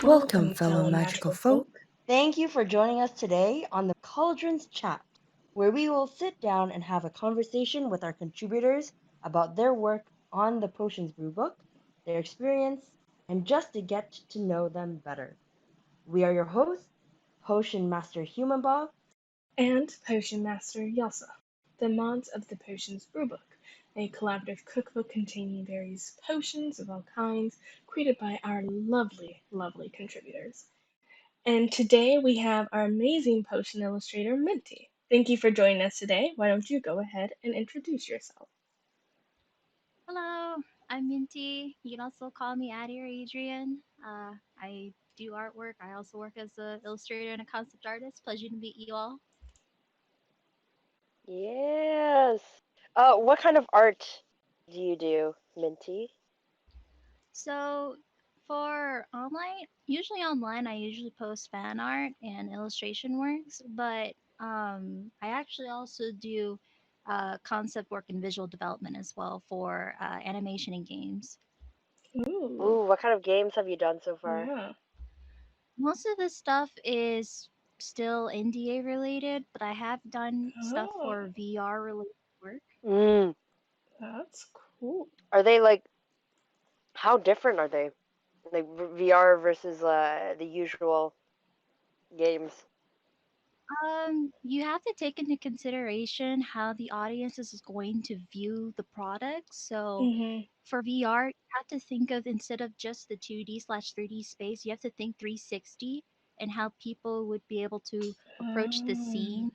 Welcome, fellow magical folk. Thank you for joining us today on the Cauldron Chat, where we will sit down and have a conversation with our contributors about their work on the Potions Brewbook, their experience, and just to get to know them better. We are your hosts, Potion Master Humanbob And Potion Master Yelhsa, the mods of the Potions Brewbook, a collaborative cookbook containing various potions of all kinds created by our lovely contributors. And today we have our amazing potion illustrator, Minty. Thank you for joining us today. Why don't you go ahead and introduce yourself? Hello, I'm Minty. You can also call me Addie or Adrian. I do artwork. I also work as an illustrator and a concept artist. Pleasure to meet you all. Yes. What kind of art do you do, Minty? So, for online, usually online, I usually post fan art and illustration works, but I actually also do concept work and visual development as well for animation and games. Ooh, Ooh, what kind of games have you done so far? yeah. Most of this stuff is still NDA related, but I have done stuff Oh, for VR related work. Mm. that's cool. Are they like, how different are they? Like VR versus the usual games. You have to take into consideration how the audience is going to view the product. So Mm-hmm. for VR, you have to think of instead of just the 2D/3D space, you have to think 360 and how people would be able to approach the scene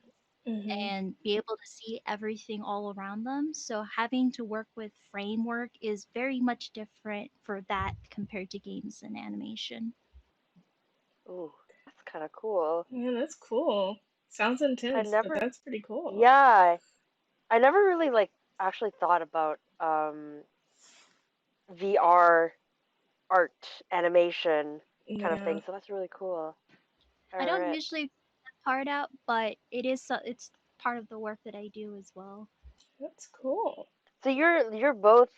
Mm-hmm. and be able to see everything all around them. So having to work with framework is very much different for that compared to games and animation. Ooh, that's kind of cool. Yeah, that's cool. Sounds I intense, but never, that's pretty cool. yeah, I never really like actually thought about VR art animation kind of Yeah, thing. So that's really cool. I All don't right. usually put that part out, but it's part of the work that I do as well. that's cool. So you're both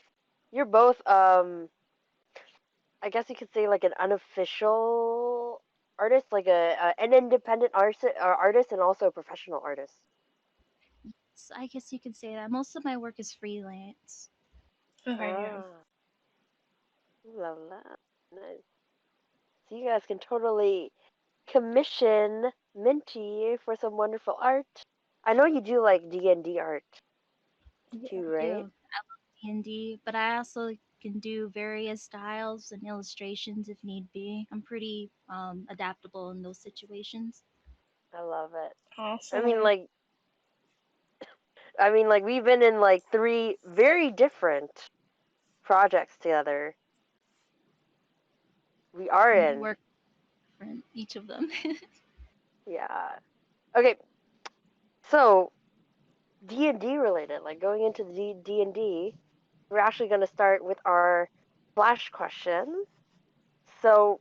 I guess you could say like an unofficial artist, like an independent artist and also a professional artist. So I guess you could say that most of my work is freelance. Okay, yeah. Ah, love that. Nice. So you guys can totally commission Minty for some wonderful art. I know you do like D&D art Yeah. too, I right? do D&D, but I also can do various styles and illustrations if need be. I'm pretty adaptable in those situations. I love it. I mean, Awesome. like, we've been in like three very different projects together. We are We in, work different, each of them. yeah. Okay, so D&D related, like going into the D&D, we're actually going to start with our flash questions. So,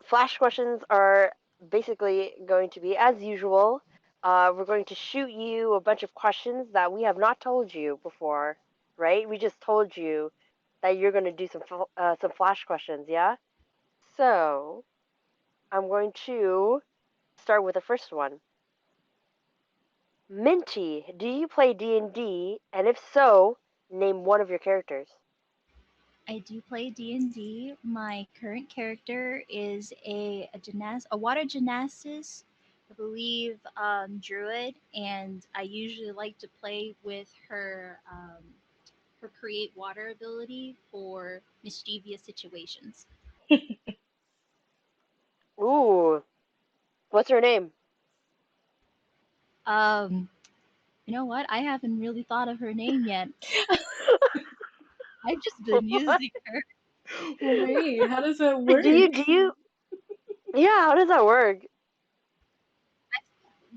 flash questions are basically going to be as usual. We're going to shoot you a bunch of questions that we have not told you before, right? We just told you that you're going to do some flash questions, yeah? So, I'm going to start with the first one. Minty, do you play D&D? And if so, name one of your characters. I do play D&D. My current character is a water gymnast, I believe, druid, and I usually like to play with her create water ability for mischievous situations. Ooh, what's her name? Um, you know what? I haven't really thought of her name yet. I've just been What? using her. Wait, how does that Wait, work? yeah, how does that work?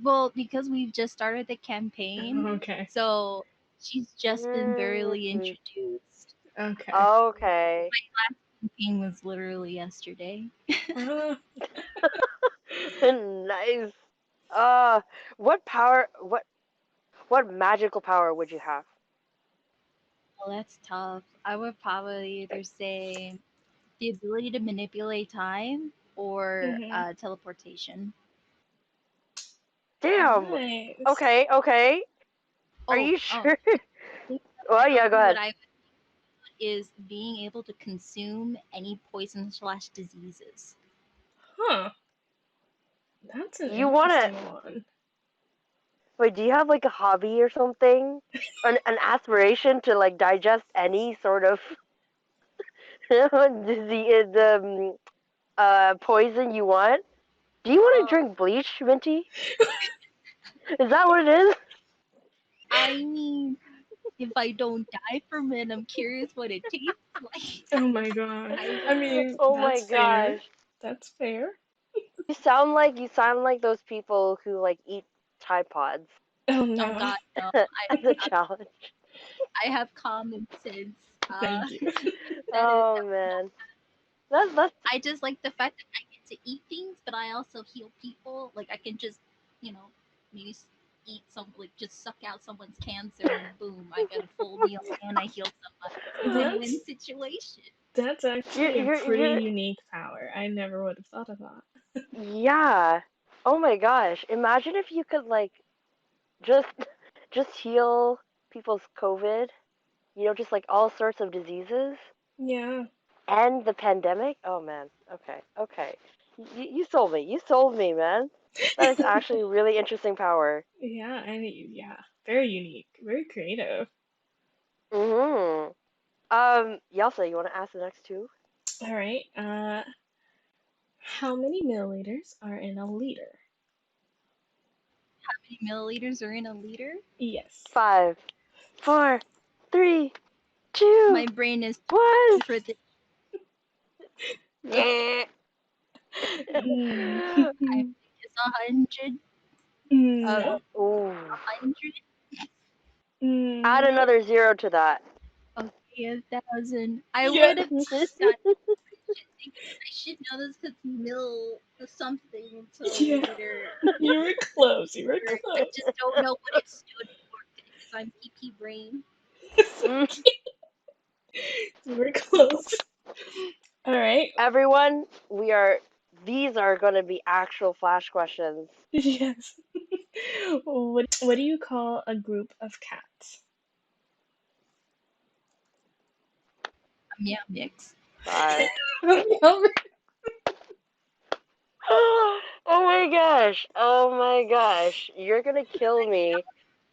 Well, because we've just started the campaign, Okay. so she's just been barely Mm, introduced. Okay. okay. Campaign was literally yesterday. Uh, Nice. Uh, what magical power would you have? Well, that's tough. I would probably either say The ability to manipulate time or Mm-hmm. teleportation. Damn. Nice. Okay. Are Oh, you oh, sure? I think Well, yeah, go what ahead. I is being able to consume any poison slash diseases. Huh. That's an You wanna interesting one. wait, do you have like a hobby or something? An aspiration to like digest any sort of the poison you want? Do you want to Uh, drink bleach, Minty? Is that what it is? I mean, if I don't die from it, I'm curious what it tastes like. Oh my gosh. I I mean, Oh my that's fair. gosh. That's fair. You sound like those people who like eat Tide Pods Oh oh no. god no, as a challenge. I have common sense. Thank you. That is Oh man. That's I just like the fact that I get to eat things, but I also heal people. Like I can just, you know, maybe eat some, like just suck out someone's cancer, and boom, I get a full meal and I heal somebody. It's a win-win That's situation. that's you're actually a you're pretty you're unique power. I never would have thought of that. yeah. Oh my gosh. Imagine if you could like just just heal people's COVID, just like all sorts of diseases Yeah. and the pandemic. Oh man. Okay. You sold me. You sold me, man. That is actually a really interesting power. Yeah, and yeah, very unique, very creative. Mhm. Yelsa, you want to ask the next two? All right. How many milliliters are in a liter? How many milliliters are in a liter? Yes. 5, 4, 3, 2, My brain is 1. for the Yeah. Mm, I think it's 100. A no. Ooh. 100. Add No. another zero to that. Okay, 1,000. I Yeah. would have not. I should know this because mil something to a Yeah. liter. You were close. You were I close. just don't know what it stood for because I'm PP brain. Mm. You were close. All right. Everyone, these are going to be actual flash questions. Yes. What do you call a group of cats? Meow mix. 5. Oh Oh my gosh. Oh my gosh. You're going to kill me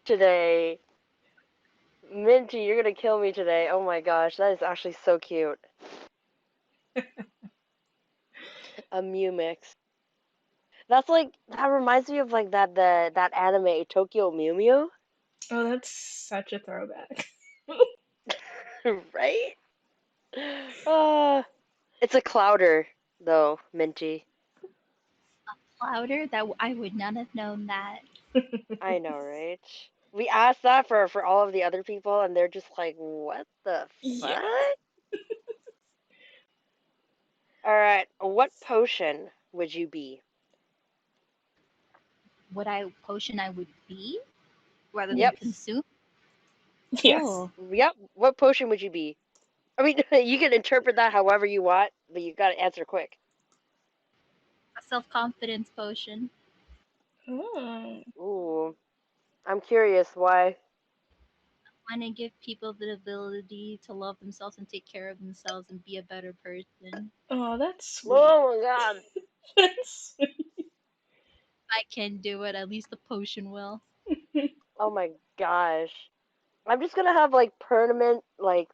today. Minty, you're going to kill me today. Oh my gosh. That is actually so cute. A Mew mix. That reminds me of like that anime Tokyo Mew Mew, Oh, that's such a throwback. right? Uh, it's a clouder though, Minty. Louder? That I would not have known that. I know, right? We asked that for all of the other people, and they're just like, "What the Yeah. fuck?" All right, what potion would you be? What I potion I would be rather than Yep, Yes. consume. Yes. Oh, yep. What potion would you be? I mean, you can interpret that however you want, but you gotta answer quick. a self confidence potion. Oh. Ooh, I'm curious why. Want to give people the ability to love themselves and take care of themselves and be a better person. Oh, that's sweet. Oh my god. That's If I can do it, at least the potion will. sweet. Oh my gosh. I'm just gonna have like permanent like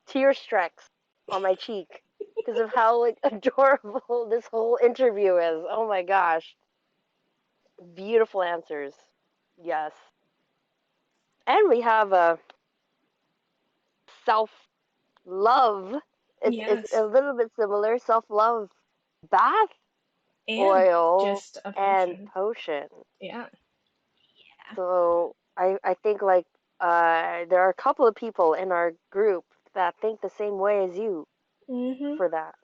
tear streaks on my cheek because of how like adorable this whole interview is. Oh my gosh. Beautiful answers. Yes. And we have a self love. It's a Yes. little bit similar. Self love bath And oil just a and potion. potion. Yeah. Yeah. So I think like there are a couple of people in our group that think the same way as you Mhm. for that.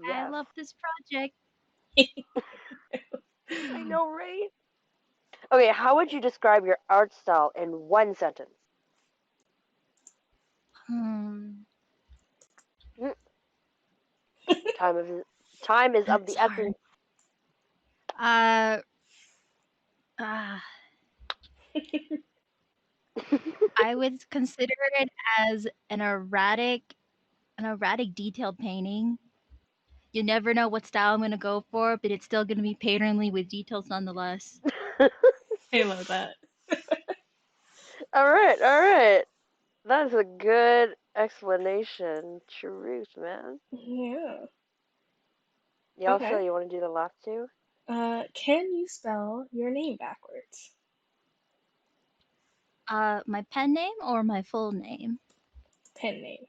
I Yes. love this project. I know, right? Okay, how would you describe your art style in one sentence? Hmm. Mm. Time is of That's the hard. essence. Uh, uh, I would consider it as an erratic detailed painting. You never know what style I'm gonna go for, but it's still gonna be painterly with details nonetheless. I love that. All right, all right. That's a good explanation. Truth, man. Yeah. Yelhsa, Okay. you want to do the last two? Can you spell your name backwards? My pen name or my full name? Pen name.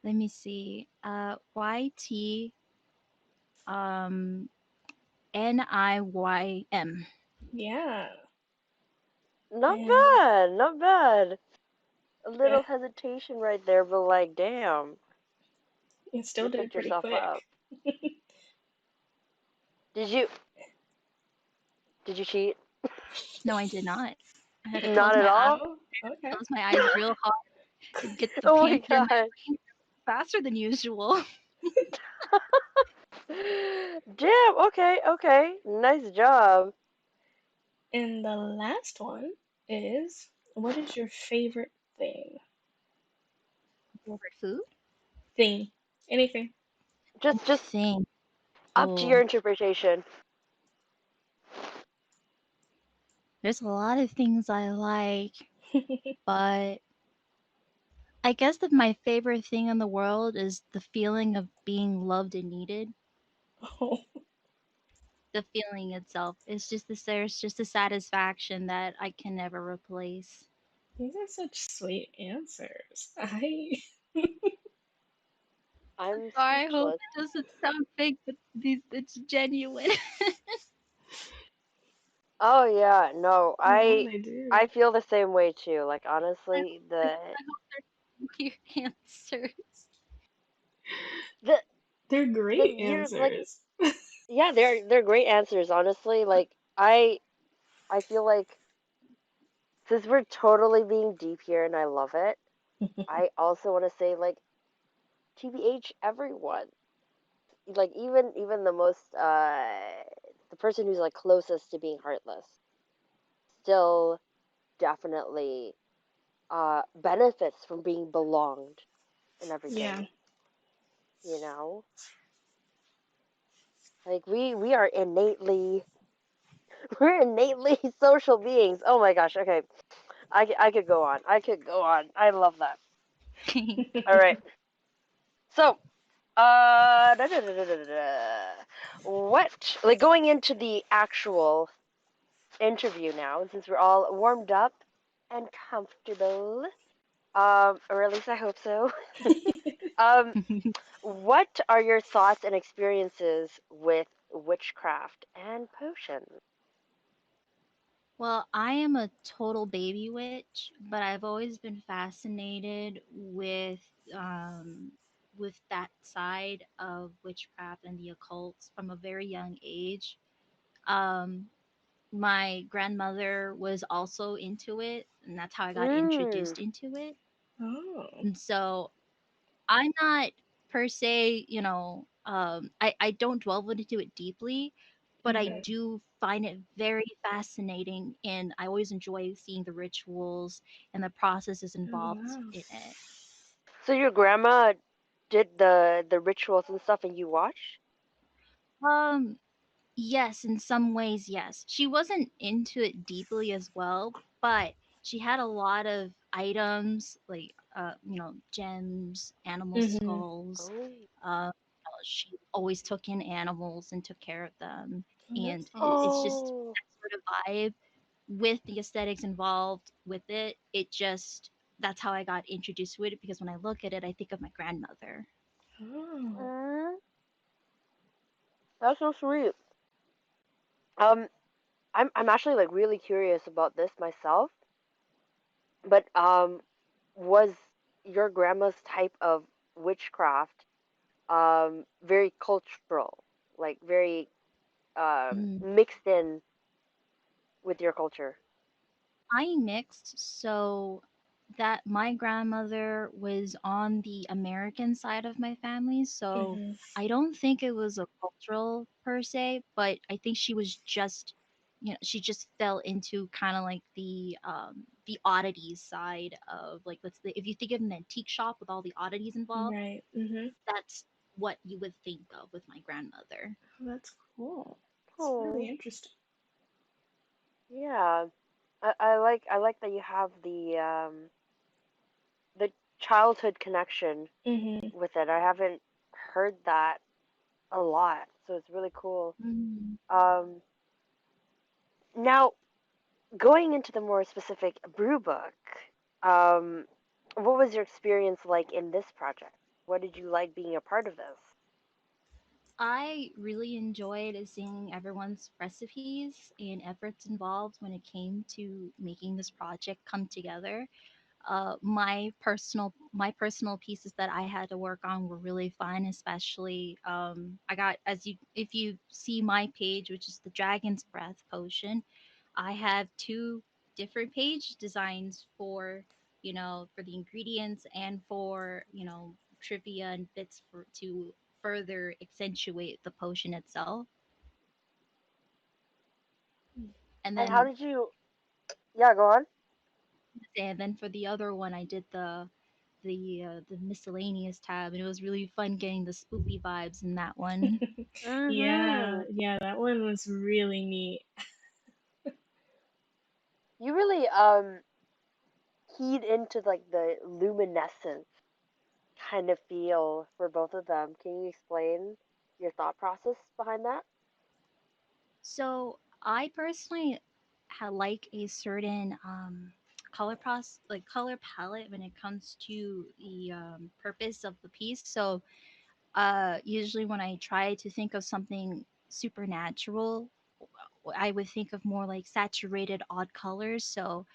Let me see. YT NIYM. Yeah. Not And bad, not bad. A yeah, little hesitation right there, but like, damn, you still you did it picked pretty yourself quick. up. Did you? Did you cheat? No, I did not. I had to Not at all. Oh, okay. close my eyes real hard to get the Oh my paint in gosh. there faster than usual. Damn. Okay. Okay. Nice job. And the last one is, what is your favorite thing? Favorite food? Thing. Anything. Just Thing. up to your Oh, interpretation. there's a lot of things I like, but I guess that my favorite thing in the world is the feeling of being loved and needed. Oh, The feeling itself is just there's just a satisfaction that I can never replace. these are such sweet answers. I I'm I hope speechless. it doesn't sound fake, but it's genuine. Oh yeah. No. yeah, I they do. I feel the same way too. Like I honestly, hope they're weird answers. the They're the great you're like answers. yeah, they're great answers. Honestly, like I feel like since we're totally being deep here and I love it, I also want to say like TBH everyone. Like even the most the person who's like closest to being heartless still definitely benefits from being belonged and Yeah. everything, you know? Like we are innately we're innately social beings. Oh my gosh. Okay. I could go on. I could go on. I love that. All right. So, what like going into the actual interview now, since we're all warmed up and comfortable, or at least I hope so. um, what are your thoughts and experiences with witchcraft and potions? Well, I am a total baby witch, but I've always been fascinated um, with that side of witchcraft and the occult from a very young age. Um, my grandmother was also into it, and that's how I got Mm. introduced into it. Oh. And so I'm not per se, I don't delve into it deeply, but I Okay. do find it very fascinating, and I always enjoy seeing the rituals and the processes Oh involved wow. in it. So your grandma did the rituals and stuff, and you watched? Um, yes, in some ways, yes. She wasn't into it deeply as well, but she had a lot of items like gems, animal Mhm. skulls. Oh. She always took in animals and took care of them, Oh, and that's it's nice. just Oh. that sort of vibe with the aesthetics involved with it. It just that's how I got introduced to it because when I look at it, I think of my grandmother. Oh. Mm, that's so sweet. Um, I'm actually like really curious about this myself, but was your grandma's type of witchcraft very cultural, like very Mm. mixed in with your culture? I mixed, so that my grandmother was on the American side of my family, so Mhm. I don't think it was a cultural per se, but I think she was just, she just fell into kind of like the oddities side of like if you think of an antique shop with all the oddities involved, Right. Mhm. that's what you would think of with my grandmother. Oh, that's cool. It's really Oh, interesting. yeah. I like that you have the childhood connection Mhm. with it. I haven't heard that a lot, so it's really cool. Mm. Um, Now going into the more specific brew book, um, what was your experience like in this project? What did you like being a part of this? I really enjoyed seeing everyone's recipes and efforts involved when it came to making this project come together. My personal pieces that I had to work on were really fun, especially I got, as you if you see my page, which is the Dragon's Breath potion, I have two different page designs for the ingredients and for trivia and bits for to further accentuate the potion itself. And And how then did you? Yeah, go on. and then for the other one, I did the miscellaneous tab, and it was really fun getting the spoopy vibes in that one. Yeah, Mhm. yeah, that one was really neat. You really keyed into like the luminescence kind of feel for both of them. Can you explain your thought process behind that? So I personally like a certain color palette when it comes to the purpose of the piece. So usually when I try to think of something supernatural, I would think of more like saturated odd colors. So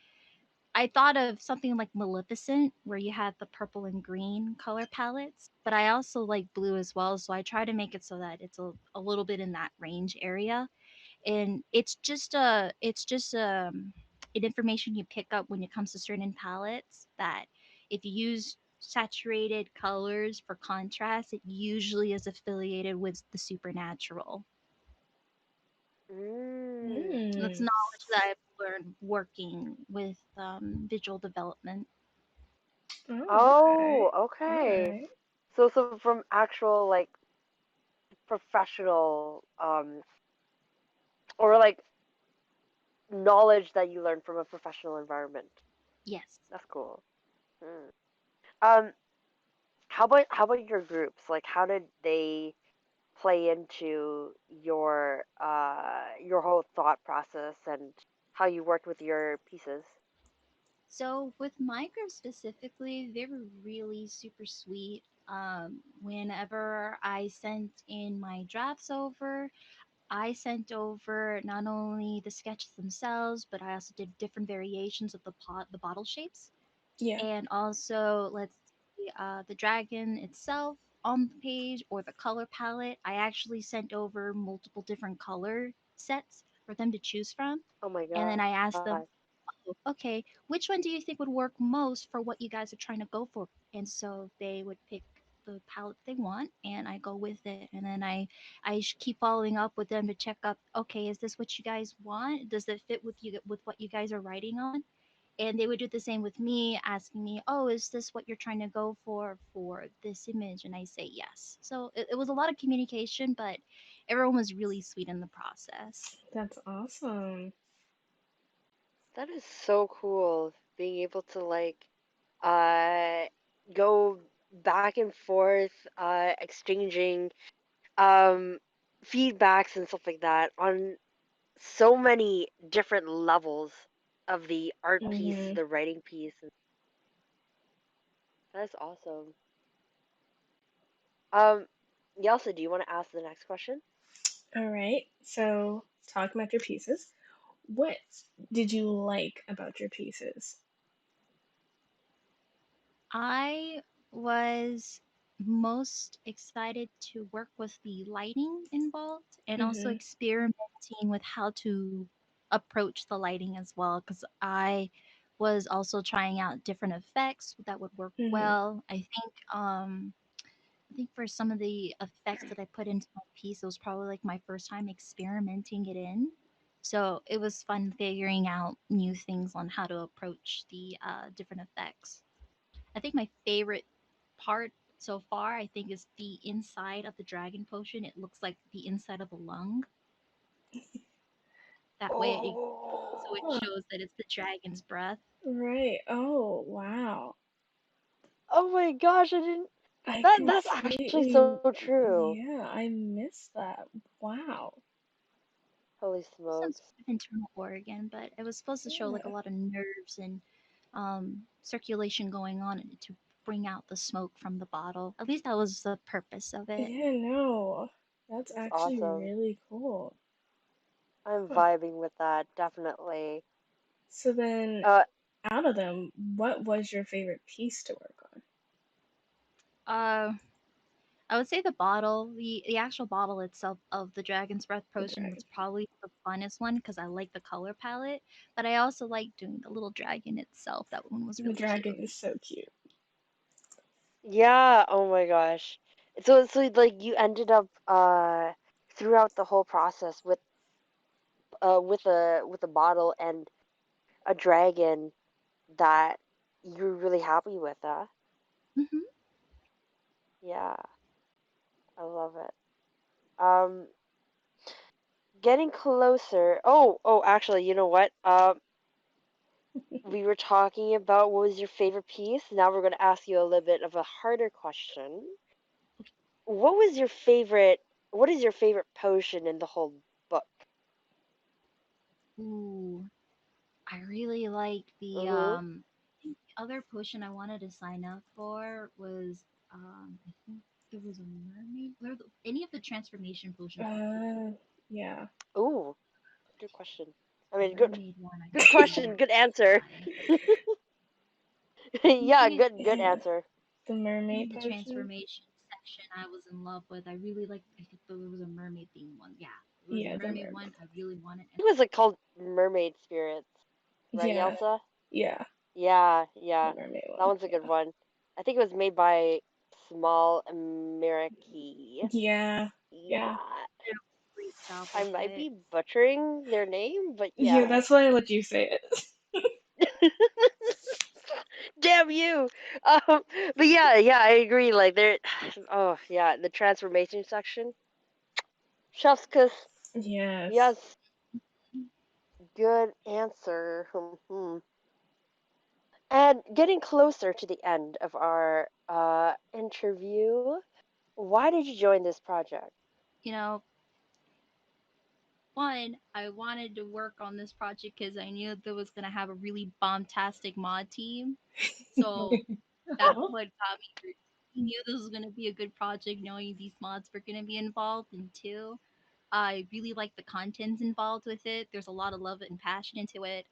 I thought of something like Maleficent, where you had the purple and green color palettes, but I also like blue as well. So I try to make it so that it's a little bit in that range area. And it's just an information you pick up when it comes to certain palettes that if you use saturated colors for contrast, it usually is affiliated with the supernatural. Mm. That's Mm. knowledge that I've learned working with visual development. Oh, Oh, okay. All okay. right. So from actual like professional or like knowledge that you learned from a professional environment. Yes. That's cool. Hmm. Um, how about your groups? Like, how did they play into your whole thought process and how you worked with your pieces? So with my group specifically, they were really super sweet. Whenever I sent in my drafts over, I sent over not only the sketches themselves, but I also did different variations of the bottle shapes, Yeah. and also let's see, the dragon itself on the page or the color palette. I actually sent over multiple different color sets for them to choose from, Oh my and then I god. asked them, okay, which one do you think would work most for what you guys are trying to go for? And so they would pick the palette they want, and I go with it. And then I keep following up with them to check up. Okay, is this what you guys want? Does it fit with what you guys are writing on? And they would do the same with me, asking me, "Oh, is this what you're trying to go for this image?" And I say yes. So it was a lot of communication, but everyone was really sweet in the process. That's awesome. That is so cool. Being able to like uh go back and forth, exchanging um feedbacks and stuff like that on so many different levels of the art piece, Mhm. the writing piece. And that's awesome. Um, Yelsa, do you want to ask the next question? All right. So, talking about your pieces, what did you like about your pieces? I was most excited to work with the lighting involved and also Mhm. experimenting with how to approach the lighting as well because I was also trying out different effects that would work Mhm. well. I think for some of the effects that I put into my piece, it was probably like my first time experimenting it in. So it was fun figuring out new things on how to approach the different effects. I think my favorite part so far, I think, is the inside of the dragon potion. It looks like the inside of a lung. That way, so it Oh, Huh. shows that it's the dragon's breath. Right. Oh, wow. oh my gosh! I didn't. I That's actually so completely, true. yeah, I missed that. Wow. Holy Some smokes! sort of internal organ, but it was supposed to show like a Yeah. lot of nerves and circulation going on to bring out the smoke from the bottle. At least that was the purpose of it. Yeah, no. That's That's actually awesome. really cool. I'm Huh. vibing with that definitely. So then, Uh, out of them, what was your favorite piece to work on? Uh, I would say the bottle, the actual bottle itself of the Dragon's Breath The potion was dragon. probably the funnest one because I like the color palette, but I also like doing the little dragon itself. That one was The really dragon cute. is so cute. yeah. Oh my gosh. So like you ended up throughout the whole process with a bottle and a dragon that you're really happy with, huh? Hmm. Yeah, I love it. Um, getting closer. Actually, you know what? We were talking about what was your favorite piece. Now we're going to ask you a little bit of a harder question. What was your favorite? What is your favorite potion in the whole book? Ooh, I really liked the Mm-hmm. I think the other potion I wanted to sign up for was I think there was a mermaid. Any of the transformation potions were cool. Uh, yeah. Ooh, good question. I The mean, mermaid one I good really question, wanted good to answer. try. Yeah, Anything good Yeah. answer. The in mermaid the potion? transformation section I was in love with. I really liked. I think there was a mermaid themed one. Yeah, there was a Yeah, the mermaid mermaid. one I really wanted. It was like called Mermaid Spirits, right, Yeah. Yelsa? Yeah. Yeah, The yeah. mermaid That one. one's a good Yeah. one. I think it was made by Small Americi. Yeah. Yeah. Yeah. Did a great job I with might it. be butchering their name, but Yeah, yeah. that's why I let you say it. Damn you. Um, but yeah, I agree. Like there, oh yeah, the transformation section. Chef's kiss. Yes. Yes, good answer. And getting closer to the end of our interview, why did you join this project? You know, one, I wanted to work on this project because I knew there was gonna have a really bombastic mod team. So that's Oh. what got me. I knew this was gonna be a good project, knowing these mods were gonna be involved. And two, I really like the contents involved with it. There's a lot of love and passion into it.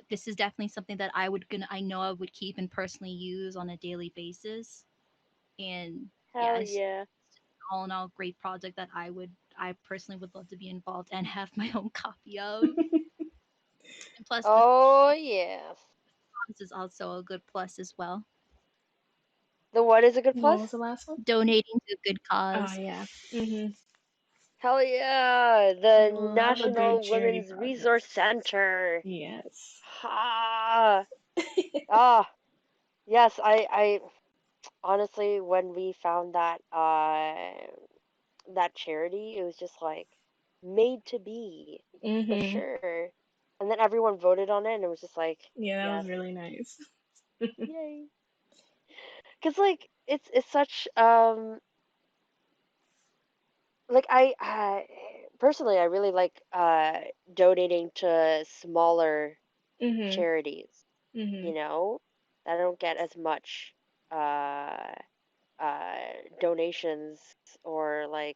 This is definitely something that I know I would keep and personally use on a daily basis. And yeah, Hell yeah. it's all in all great project that I personally would love to be involved and have my own copy of. And plus, the Oh yes. cause is also a good plus as well. The what is a good What plus? was the last one? Donating to a good Oh, cause. yeah. Mm-hmm. Hell yeah. I The love a good National charity Women's project. Resource Center. Yes. Ha. Ah. Yes, I honestly when we found that charity, it was just like made to be for Mm-hmm. sure. And then everyone voted on it and it was just like, Yeah, that was yes. really nice. Yay. Cuz like it's such like I personally I really like donating to smaller Mm-hmm. charities, Mm-hmm. you know, that don't get as much uh uh donations or like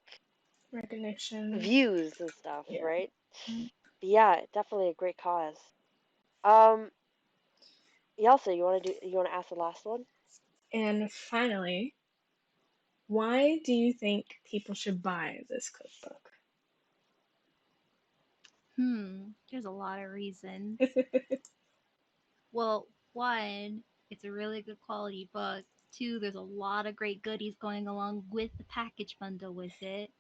Recognition. views and stuff, Yeah. right? But yeah, definitely a great cause. Um, Yelsa, you want to ask the last one? And finally, why do you think people should buy this cookbook? There's a lot of reasons. Well, one, it's a really good quality book. Two, there's a lot of great goodies going along with the package bundle with it.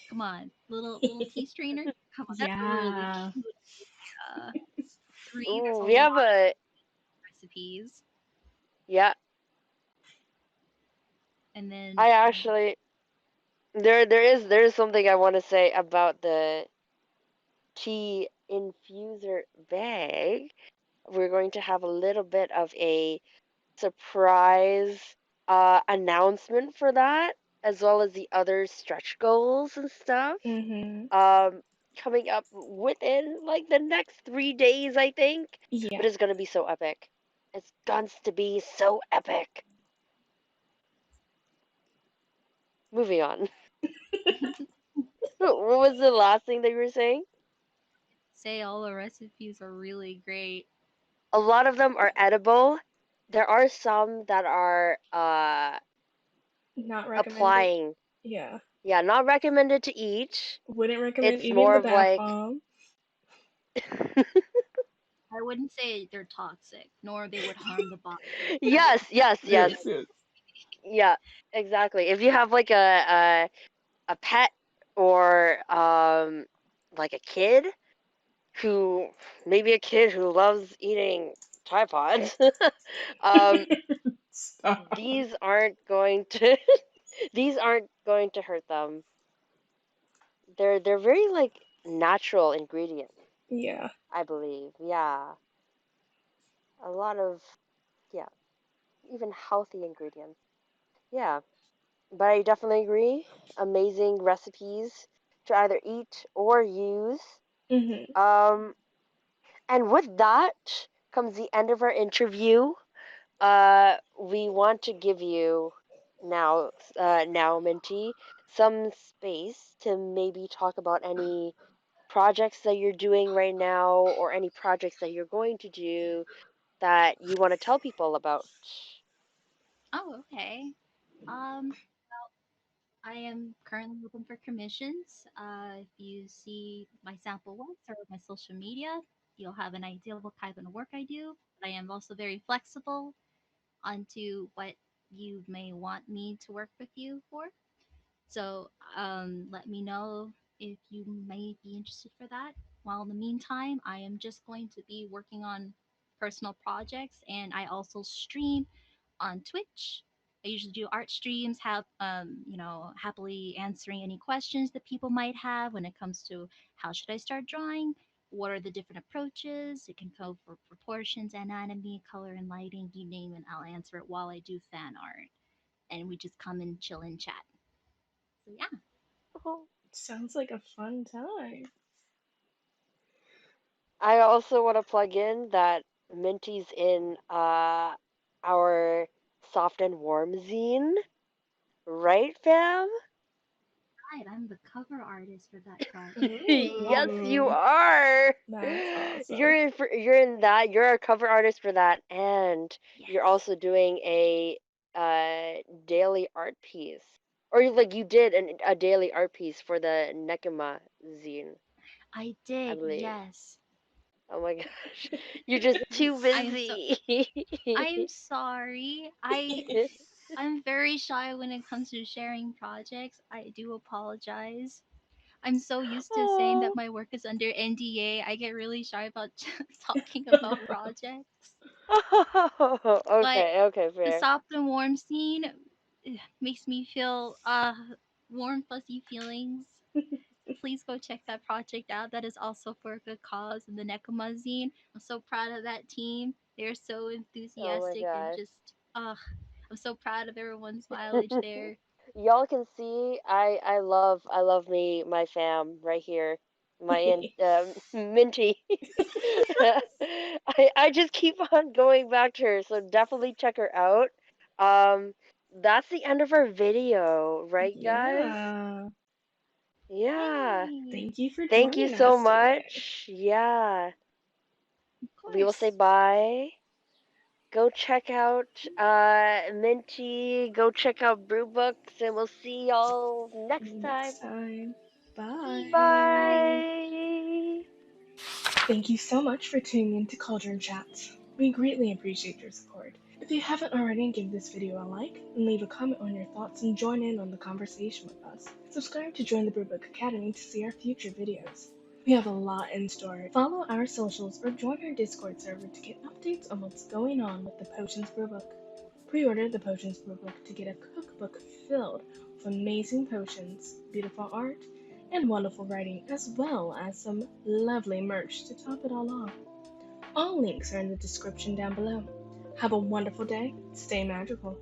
Come on, little tea strainer. Come on, that's a really Yeah. cute idea. Three, there's Ooh, a we have lot of a recipes, yeah. and then I actually there is something I want to say about the tea infuser bag. We're going to have a little bit of a surprise announcement for that, as well as the other stretch goals and stuff. Mhm. Um, coming up within like the next 3 days, I think. Yeah. But it's gonna be so epic. It's going to be so epic. Moving on. What was the last thing that you were saying? say all the recipes are really great. A lot of them are edible. There are some that are Not recommended. applying. Yeah. Yeah, not recommended to eat. Wouldn't recommend It's eating more the of bath like bomb. I wouldn't say they're toxic, nor they would harm the body. yes, yes, yes. Yes, yes. Yeah, exactly. If you have like a pet or like a kid who maybe a kid who loves eating Tide Pods, um Stop. these aren't going to these aren't going to hurt them. They're very like natural ingredients, Yeah. I believe. Yeah. A lot of yeah, even healthy ingredients. Yeah. But I definitely agree. Amazing recipes to either eat or use. Mhm. Um and with that comes the end of our interview. We want to give you now, Minty, some space to maybe talk about any projects that you're doing right now or any projects that you're going to do that you want to tell people about. Oh, okay. Um, I am currently looking for commissions. If you see my sample works or my social media, you'll have an idea of what type of work I do. But I am also very flexible onto what you may want me to work with you for. So let me know if you may be interested for that. While in the meantime, I am just going to be working on personal projects, and I also stream on Twitch. I usually do art streams, have happily answering any questions that people might have when it comes to how should I start drawing, what are the different approaches. It can go for proportions, anatomy, color, and lighting, you name it. I'll answer it while I do fan art, and we just come and chill and chat. So yeah. Oh, Sounds like a fun time. I also want to plug in that Minty's in our soft and warm zine, right, fam? Right, I'm the cover artist for that project. Yes, you Ooh. are. That's You're awesome. in for you're in that. You're a cover artist for that, and you're Yes, also doing a daily art piece, or like you did a daily art piece for the Nekima zine, I I did. believe. Yes, Oh my gosh, you're just too I am so. busy. I am sorry. I'm very shy when it comes to sharing projects. I do apologize. I'm so used to saying that Oh, my work is under NDA. I get really shy about talking about projects. But okay, okay, the fair. soft and warm scene makes me feel warm, fuzzy feelings. Please go check that project out. That is also for a good cause in the Nekoma zine. I'm so proud of that team. They're so Oh my enthusiastic and gosh. just I'm so proud of everyone's mileage there. Y'all can see I love me my fam right here. My Minty. I just keep on going back to her, so definitely check her out. Um that's the end of our video, right guys? Yeah. Yeah. Yay! Thank you for Thank you joining so us today. much. Yeah. Of We will say course. bye. Go check out Minty, go check out Brewbooks, and we'll see y'all See next you time. next time. Bye. Bye. Bye. Thank you so much for tuning in to Cauldron Chats. We greatly appreciate your support. If you haven't already, give this video a like and leave a comment on your thoughts and join in on the conversation with us. Subscribe to join the Brewbook Academy to see our future videos. We have a lot in store. Follow our socials or join our Discord server to get updates on what's going on with the Potions Brewbook. Pre-order the Potions Brewbook to get a cookbook filled with amazing potions, beautiful art, and wonderful writing, as well as some lovely merch to top it all off. All links are in the description down below. Have a wonderful day. Stay magical.